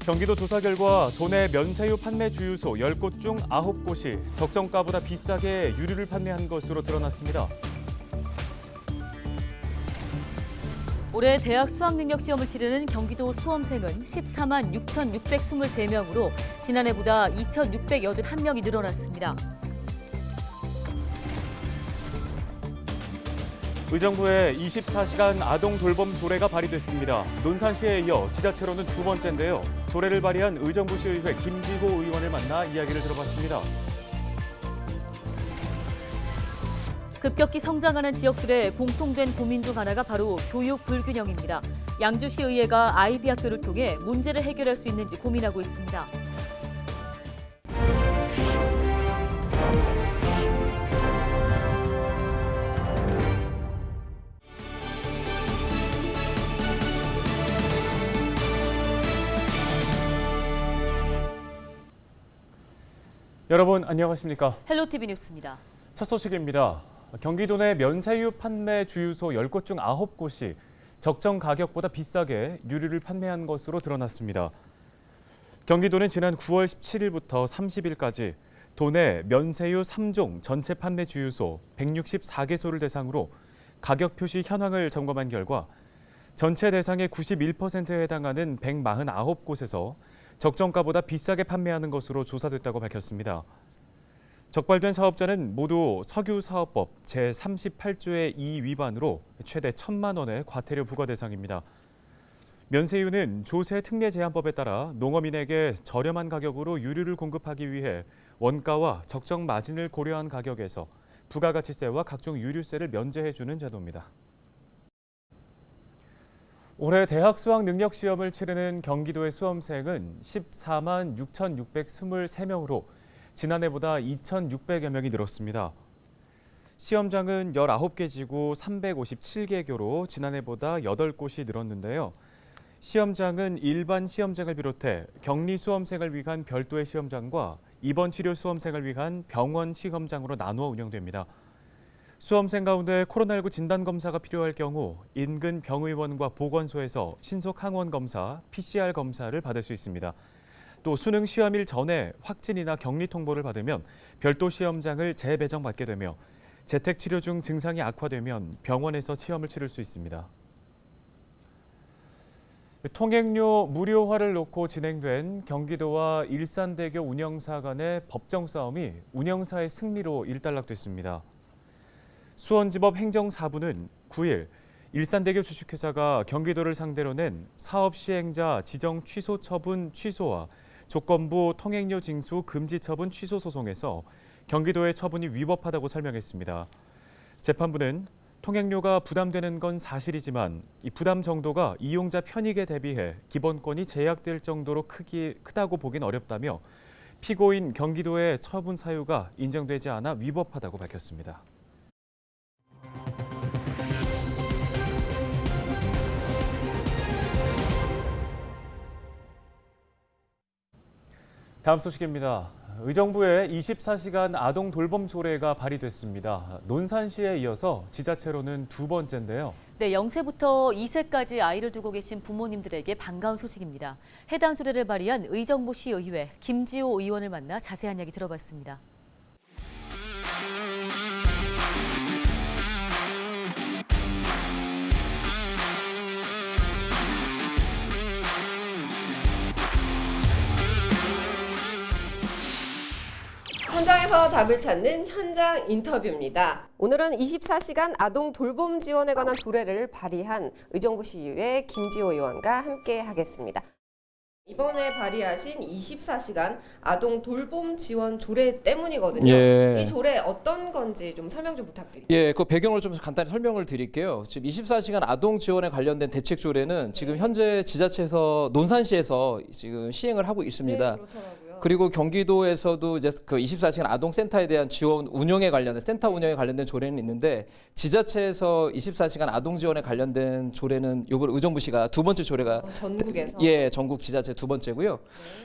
경기도 조사 결과 도내 면세유 판매 주유소 10곳 중 9곳이 적정가보다 비싸게 유류를 판매한 것으로 드러났습니다. 올해 대학 수학능력시험을 치르는 경기도 수험생은 14만 6,623명으로 지난해보다 2,681명이 늘어났습니다. 의정부에 24시간 아동 돌봄 조례가 발의됐습니다. 논산시에 이어 지자체로는 두 번째인데요. 조례를 발의한 의정부시의회 김지호 의원을 만나 이야기를 들어봤습니다. 급격히 성장하는 지역들의 공통된 고민 중 하나가 바로 교육 불균형입니다. 양주시의회가 아이비 학교를 통해 문제를 해결할 수 있는지 고민하고 있습니다. 여러분 안녕하십니까? 헬로티비 뉴스입니다. 첫 소식입니다. 경기도 내 면세유 판매 주유소 10곳 중 9곳이 적정 가격보다 비싸게 유류를 판매한 것으로 드러났습니다. 경기도는 지난 9월 17일부터 30일까지 도내 면세유 3종 전체 판매 주유소 164개소를 대상으로 가격 표시 현황을 점검한 결과 전체 대상의 91%에 해당하는 149곳에서 적정가보다 비싸게 판매하는 것으로 조사됐다고 밝혔습니다. 적발된 사업자는 모두 석유사업법 제38조의 2 위반으로 최대 1,000만 원의 과태료 부과 대상입니다. 면세유는 조세특례제한법에 따라 농어민에게 저렴한 가격으로 유류를 공급하기 위해 원가와 적정 마진을 고려한 가격에서 부가가치세와 각종 유류세를 면제해주는 제도입니다. 올해 대학 수학 능력 시험을 치르는 경기도의 수험생은 14만 6,623명으로 지난해보다 2,600여 명이 늘었습니다. 시험장은 19개 지구 357개교로 지난해보다 8곳이 늘었는데요. 시험장은 일반 시험장을 비롯해 격리 수험생을 위한 별도의 시험장과 입원 치료 수험생을 위한 병원 시험장으로 나누어 운영됩니다. 수험생 가운데 코로나19 진단검사가 필요할 경우 인근 병의원과 보건소에서 신속 항원 검사, PCR 검사를 받을 수 있습니다. 또 수능 시험일 전에 확진이나 격리 통보를 받으면 별도 시험장을 재배정받게 되며 재택 치료 중 증상이 악화되면 병원에서 시험을 치를 수 있습니다. 통행료 무료화를 놓고 진행된 경기도와 일산대교 운영사 간의 법정 싸움이 운영사의 승리로 일단락됐습니다. 수원지법 행정사부는 9일 일산대교 주식회사가 경기도를 상대로 낸 사업 시행자 지정 취소 처분 취소와 조건부 통행료 징수 금지 처분 취소 소송에서 경기도의 처분이 위법하다고 설명했습니다. 재판부는 통행료가 부담되는 건 사실이지만 이 부담 정도가 이용자 편익에 대비해 기본권이 제약될 정도로 크다고 보긴 어렵다며 피고인 경기도의 처분 사유가 인정되지 않아 위법하다고 밝혔습니다. 다음 소식입니다. 의정부에 24시간 아동 돌봄 조례가 발의됐습니다. 논산시에 이어서 지자체로는 두 번째인데요. 네, 0세부터 2세까지 아이를 두고 계신 부모님들에게 반가운 소식입니다. 해당 조례를 발의한 의정부시의회 김지호 의원을 만나 자세한 이야기 들어봤습니다. 현장에서 답을 찾는 현장 인터뷰입니다. 오늘은 24시간 아동 돌봄 지원에 관한 조례를 발의한 의정부시의회 김지호 의원과 함께 하겠습니다. 이번에 발의하신 24시간 아동 돌봄 지원 조례 때문이거든요. 예. 이 조례 어떤 건지 좀 설명 좀 부탁드립니다. 예, 그 배경을 좀 간단히 설명을 드릴게요. 지금 24시간 아동 지원에 관련된 대책 조례는 지금 현재 지자체에서 논산시에서 지금 시행을 하고 있습니다. 네, 그렇더라고요. 그리고 경기도에서도 이제 그 24시간 아동센터에 대한 지원 운영에 관련된 센터 운영에 관련된 조례는 있는데 지자체에서 24시간 아동 지원에 관련된 조례는 이번 의정부시가 두 번째 조례가 전국에서. 예, 전국 지자체 두 번째고요.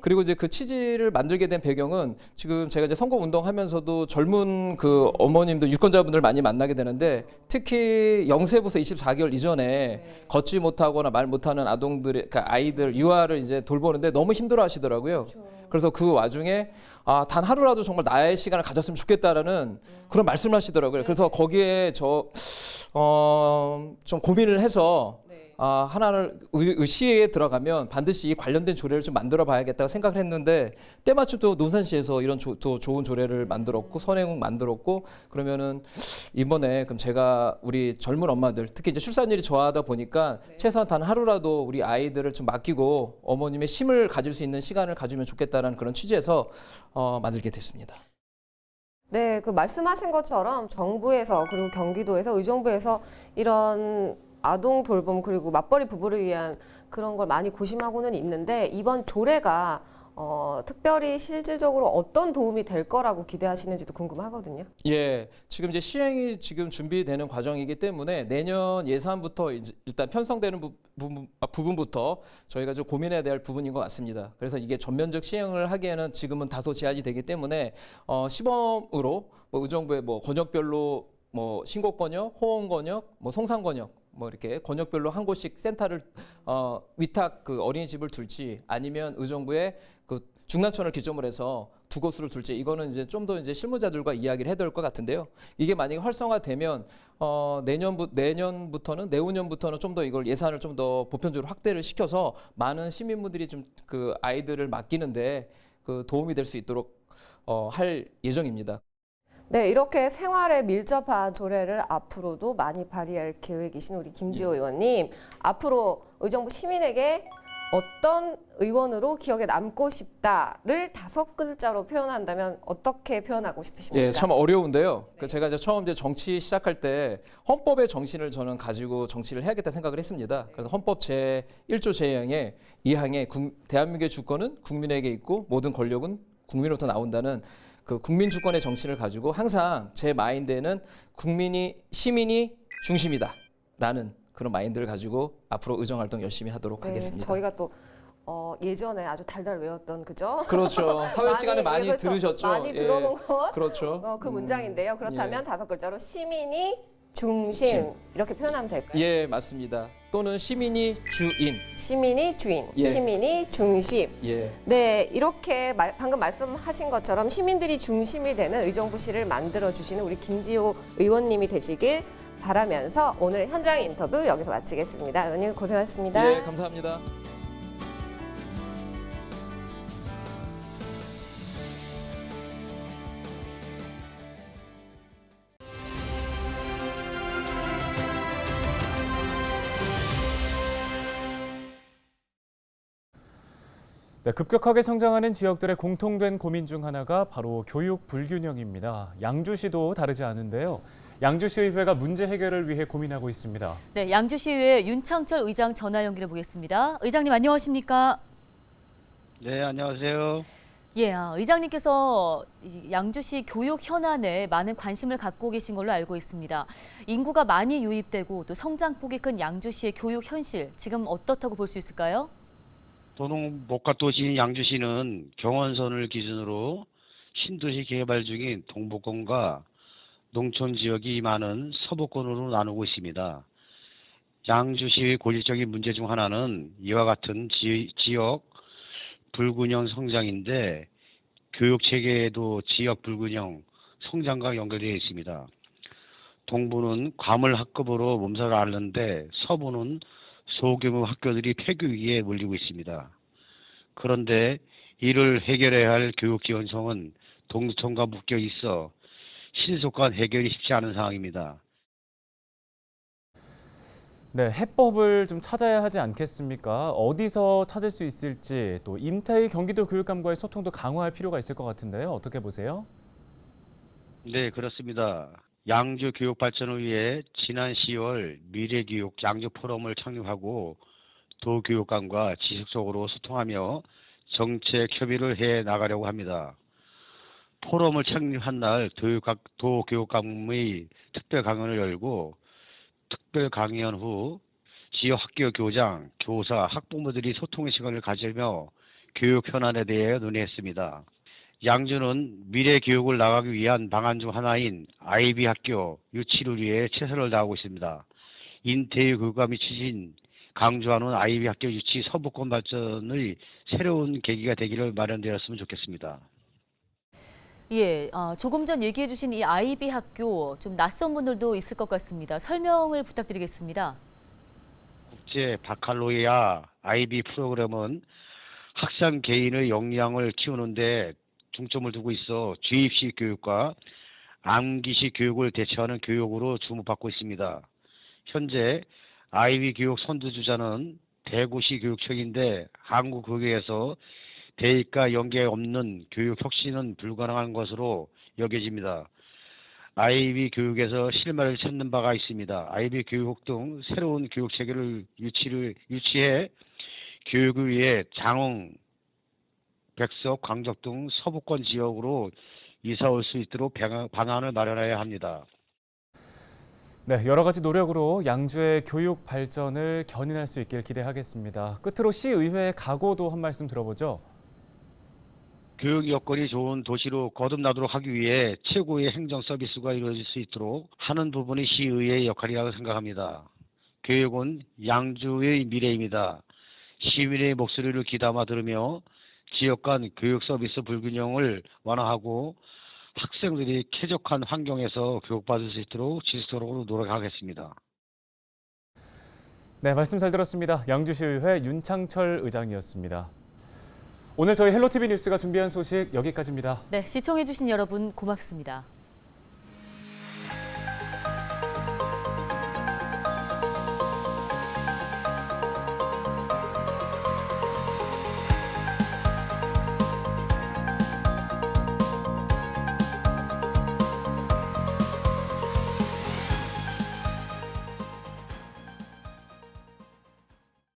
그리고 이제 그 취지를 만들게 된 배경은 지금 제가 이제 선거 운동하면서도 젊은 그 어머님들 유권자분들 많이 만나게 되는데 특히 0세부터 24개월 이전에 걷지 못하거나 말 못하는 아동들의 그러니까 아이들 유아를 이제 돌보는데 너무 힘들어 하시더라고요. 그래서 그 와중에 단 하루라도 정말 나의 시간을 가졌으면 좋겠다라는 그런 말씀을 하시더라고요. 그래서 거기에 좀 고민을 해서 하나를 시에 들어가면 반드시 이 관련된 조례를 좀 만들어 봐야겠다고 생각을 했는데 때마침 또 논산시에서 이런 또 좋은 조례를 만들었고 선행 만들었고 그러면은 이번에 그럼 제가 우리 젊은 엄마들 특히 이제 출산율이 저하다 보니까 최소한 단 하루라도 우리 아이들을 좀 맡기고 어머님의 쉼을 가질 수 있는 시간을 가지면 좋겠다라는 그런 취지에서 만들게 됐습니다. 네, 그 말씀하신 것처럼 정부에서 그리고 경기도에서 의정부에서 이런 아동 돌봄 그리고 맞벌이 부부를 위한 그런 걸 많이 고심하고는 있는데 이번 조례가 특별히 실질적으로 어떤 도움이 될 거라고 기대하시는지도 궁금하거든요. 예, 지금 이제 시행이 지금 준비되는 과정이기 때문에 내년 예산부터 이제 일단 편성되는 부분부터 저희가 좀 고민해야 될 부분인 것 같습니다. 그래서 이게 전면적 시행을 하기에는 지금은 다소 제한이 되기 때문에 시범으로 의정부의 권역별로 신고 권역, 호응 권역, 송산 권역 이렇게 권역별로 한 곳씩 센터를 위탁 그 어린이집을 둘지 아니면 의정부에 그 중랑천을 기점으로 해서 두 곳으로 둘지 이거는 이제 좀 더 이제 실무자들과 이야기를 해야 될 것 같은데요. 이게 만약에 활성화되면 내년부터는 내후년부터는 좀 더 이걸 예산을 좀 더 보편적으로 확대를 시켜서 많은 시민분들이 좀 그 아이들을 맡기는데 그 도움이 될 수 있도록 할 예정입니다. 네, 이렇게 생활에 밀접한 조례를 앞으로도 많이 발의할 계획이신 우리 김지호 의원님, 앞으로 의정부 시민에게 어떤 의원으로 기억에 남고 싶다를 5글자로 표현한다면 어떻게 표현하고 싶으십니까? 예, 참 어려운데요. 제가 이제 처음 이제 정치 시작할 때 헌법의 정신을 저는 가지고 정치를 해야겠다 생각을 했습니다. 그래서 헌법 제1조 제2항에 2항에 대한민국의 주권은 국민에게 있고 모든 권력은 국민으로부터 나온다는 그 국민 주권의 정신을 가지고 항상 제 마인드에는 시민이 중심이다라는 그런 마인드를 가지고 앞으로 의정 활동 열심히 하도록 하겠습니다. 저희가 또 예전에 아주 달달 외웠던 그죠? 그렇죠. 사회 시간에 많이 그렇죠. 들으셨죠. 많이 들어본 것. 그렇죠. 그 문장인데요. 그렇다면 5글자로 시민이 중심 이렇게 표현하면 될까요? 예, 맞습니다. 또는 시민이 주인. 시민이 주인, 예. 시민이 중심. 예. 네, 이렇게 방금 말씀하신 것처럼 시민들이 중심이 되는 의정부시를 만들어 주시는 우리 김지호 의원님이 되시길 바라면서 오늘 현장 인터뷰 여기서 마치겠습니다. 의원님 고생하셨습니다. 예, 감사합니다. 네, 급격하게 성장하는 지역들의 공통된 고민 중 하나가 바로 교육 불균형입니다. 양주시도 다르지 않은데요. 양주시의회가 문제 해결을 위해 고민하고 있습니다. 네, 양주시의회 윤창철 의장 전화 연결해 보겠습니다. 의장님 안녕하십니까? 네, 안녕하세요. 예, 의장님께서 양주시 교육 현안에 많은 관심을 갖고 계신 걸로 알고 있습니다. 인구가 많이 유입되고 또 성장폭이 큰 양주시의 교육 현실, 지금 어떻다고 볼 수 있을까요? 도농 목가도시인 양주시는 경원선을 기준으로 신도시 개발 중인 동북권과 농촌 지역이 많은 서부권으로 나누고 있습니다. 양주시의 고질적인 문제 중 하나는 이와 같은 지역 불균형 성장인데 교육 체계에도 지역 불균형 성장과 연결되어 있습니다. 동부는 과물학급으로 몸살을 앓는데 서부는 소규모 학교들이 폐교 위기에 몰리고 있습니다. 그런데 이를 해결해야 할 교육 지원성은 동두천과 묶여 있어 신속한 해결이 쉽지 않은 상황입니다. 네, 해법을 좀 찾아야 하지 않겠습니까? 어디서 찾을 수 있을지 또 임태희 경기도 교육감과의 소통도 강화할 필요가 있을 것 같은데요. 어떻게 보세요? 네, 그렇습니다. 양주 교육 발전을 위해 지난 10월 미래교육 양주 포럼을 창립하고 도교육감과 지속적으로 소통하며 정책 협의를 해 나가려고 합니다. 포럼을 창립한 날 도교육감의 특별 강연을 열고 특별 강연 후 지역 학교 교장, 교사, 학부모들이 소통의 시간을 가지며 교육 현안에 대해 논의했습니다. 양주는 미래 교육을 나가기 위한 방안 중 하나인 아이비 학교 유치를 위해 최선을 다하고 있습니다. 인태유 교육감이 추진 강조하는 아이비 학교 유치 서부권 발전의 새로운 계기가 되기를 마련되었으면 좋겠습니다. 예, 조금 전 얘기해 주신 이 아이비 학교 좀 낯선 분들도 있을 것 같습니다. 설명을 부탁드리겠습니다. 국제 바칼로리아 아이비 프로그램은 학생 개인의 역량을 키우는데 중점을 두고 있어 주입식 교육과 암기식 교육을 대체하는 교육으로 주목받고 있습니다. 현재 아이비 교육 선두주자는 대구시 교육청인데 한국 교육에서 대입과 연계 없는 교육 혁신은 불가능한 것으로 여겨집니다. 아이비 교육에서 실마리를 찾는 바가 있습니다. 아이비 교육 등 새로운 교육 체계를 유치해 교육을 위해 장흥, 백석, 광적 등 서부권 지역으로 이사 올 수 있도록 방안을 마련해야 합니다. 네, 여러 가지 노력으로 양주의 교육 발전을 견인할 수 있길 기대하겠습니다. 끝으로 시의회의 각오도 한 말씀 들어보죠. 교육 여건이 좋은 도시로 거듭나도록 하기 위해 최고의 행정 서비스가 이루어질 수 있도록 하는 부분이 시의회의 역할이라고 생각합니다. 교육은 양주의 미래입니다. 시민의 목소리를 귀담아 들으며 지역 간 교육 서비스 불균형을 완화하고 학생들이 쾌적한 환경에서 교육받을 수 있도록 지속적으로 노력하겠습니다. 네, 말씀 잘 들었습니다. 양주시의회 윤창철 의장이었습니다. 오늘 저희 헬로티비 뉴스가 준비한 소식 여기까지입니다. 네, 시청해 주신 여러분 고맙습니다.